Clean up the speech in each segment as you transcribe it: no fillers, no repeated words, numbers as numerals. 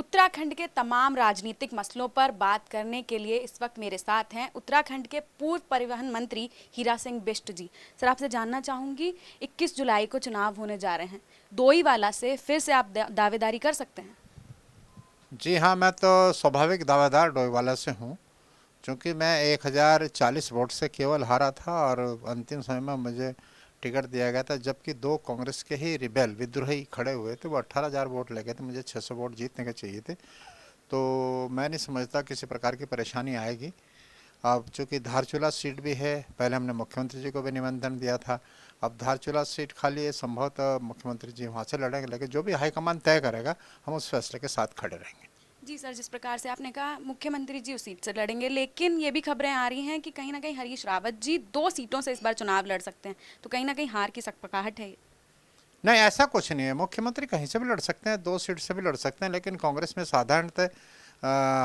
उत्तराखंड के तमाम राजनीतिक मसलों पर बात करने के लिए इस वक्त मेरे साथ हैं उत्तराखंड के पूर्व परिवहन मंत्री हीरा सिंह बिष्ट जी। सर, आपसे जानना चाहूंगी, 21 जुलाई को चुनाव होने जा रहे हैं, डोईवाला से फिर से आप दावेदारी कर सकते हैं? जी हाँ, मैं तो स्वाभाविक दावेदार डोईवाला से हूँ। चूँकि मैं 1040 वोट से केवल हारा था और अंतिम समय में मुझे टिकट दिया गया था, जबकि दो कांग्रेस के ही रिबेल विद्रोही खड़े हुए थे। वो 18,000 वोट ले गए थे, मुझे 600 वोट जीतने के चाहिए थे। तो मैं नहीं समझता किसी प्रकार की परेशानी आएगी। अब चूँकि धारचूला सीट भी है, पहले हमने मुख्यमंत्री जी को भी निमंत्रण दिया था। अब धारचूला सीट खाली है, संभवतः मुख्यमंत्री जी वहाँ से लड़ेंगे, लेकिन जो भी हाईकमान तय करेगा हम उस फैसले के साथ खड़े रहेंगे। जी सर, जिस प्रकार से आपने कहा मुख्यमंत्री जी उस सीट से लड़ेंगे, लेकिन ये भी खबरें आ रही हैं कि कहीं ना कहीं हरीश रावत जी 2 सीटों से इस बार चुनाव लड़ सकते हैं, तो कहीं ना कहीं हार की सकपकाहट है ये। नहीं, ऐसा कुछ नहीं है। मुख्यमंत्री कहीं से भी लड़ सकते हैं, 2 सीट से भी लड़ सकते हैं, लेकिन कांग्रेस में साधारणतः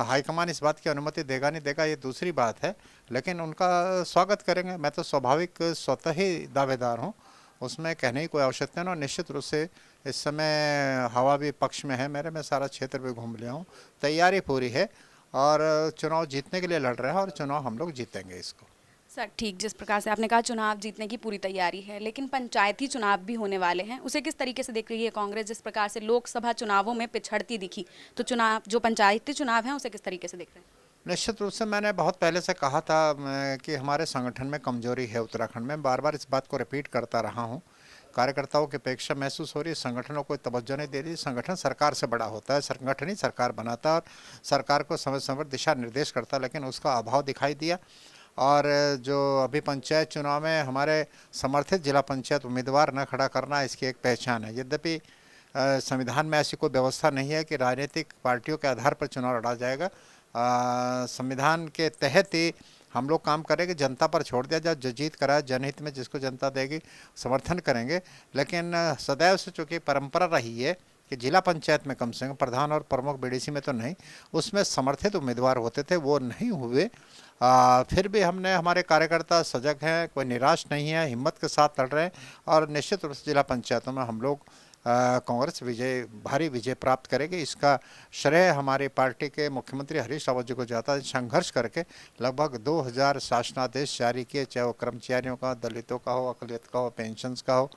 हाईकमान इस बात की अनुमति देगा नहीं देगा, ये दूसरी बात है। लेकिन उनका स्वागत करेंगे। मैं तो स्वाभाविक स्वतः ही दावेदार हूँ, उसमें कहने की कोई आवश्यकता नहीं। और निश्चित रूप से इस समय हवा भी पक्ष में है मेरे, मैं सारा क्षेत्र भी घूम लिया हूँ, तैयारी पूरी है और चुनाव जीतने के लिए लड़ रहे हैं और चुनाव हम लोग जीतेंगे इसको। सर ठीक, जिस प्रकार से आपने कहा चुनाव जीतने की पूरी तैयारी है, लेकिन पंचायती चुनाव भी होने वाले हैं, उसे किस तरीके से देख रही है कांग्रेस? जिस प्रकार से लोकसभा चुनावों में पिछड़ती दिखी, तो चुनाव जो पंचायती चुनाव है उसे किस तरीके से देख रहे हैं? निश्चित रूप से मैंने बहुत पहले से कहा था कि हमारे संगठन में कमजोरी है उत्तराखंड में। बार बार इस बात को रिपीट करता रहा हूँ। कार्यकर्ताओं की अपेक्षा महसूस हो रही है, संगठनों को तवज्जो नहीं दे रही। संगठन सरकार से बड़ा होता है, संगठन ही सरकार बनाता है और सरकार को समय समय पर दिशा निर्देश करता है, लेकिन उसका अभाव दिखाई दिया। और जो अभी पंचायत चुनाव में हमारे समर्थित जिला पंचायत उम्मीदवार न खड़ा करना, इसकी एक पहचान है। यद्यपि संविधान में ऐसी कोई व्यवस्था नहीं है कि राजनीतिक पार्टियों के आधार पर चुनाव लड़ा जाएगा। संविधान के तहत ही हम लोग काम करेंगे, जनता पर छोड़ दिया जाए, जो जीत कराए जनहित में, जिसको जनता देगी समर्थन करेंगे। लेकिन सदैव से चूँकि परंपरा रही है कि जिला पंचायत में कम से कम प्रधान और प्रमुख बीडीसी में तो नहीं, उसमें समर्थित उम्मीदवार होते थे, वो नहीं हुए। फिर भी हमने, हमारे कार्यकर्ता सजग हैं, कोई निराश नहीं है, हिम्मत के साथ लड़ रहे हैं और निश्चित रूप से जिला पंचायतों में हम लोग कांग्रेस भारी विजय प्राप्त करेगी। इसका श्रेय हमारी पार्टी के मुख्यमंत्री हरीश रावत जी को जाता है। संघर्ष करके लगभग 2000 शासनादेश जारी किए, चाहे वो कर्मचारियों का, दलितों का हो, अकलियत का हो, पेंशन्स का हो,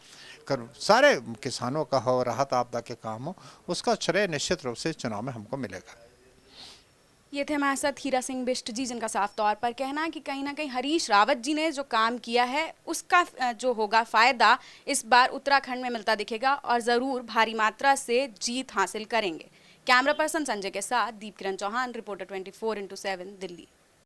सारे किसानों का हो, राहत आपदा के काम हो, उसका श्रेय निश्चित रूप से चुनाव में हमको मिलेगा। ये थे हमारे साथ हीरा सिंह बिष्ट जी, जिनका साफ तौर पर कहना है कि कहीं ना कहीं हरीश रावत जी ने जो काम किया है उसका जो होगा फायदा इस बार उत्तराखंड में मिलता दिखेगा और ज़रूर भारी मात्रा से जीत हासिल करेंगे। कैमरा पर्सन संजय के साथ दीप किरण चौहान, रिपोर्टर 24x7 दिल्ली।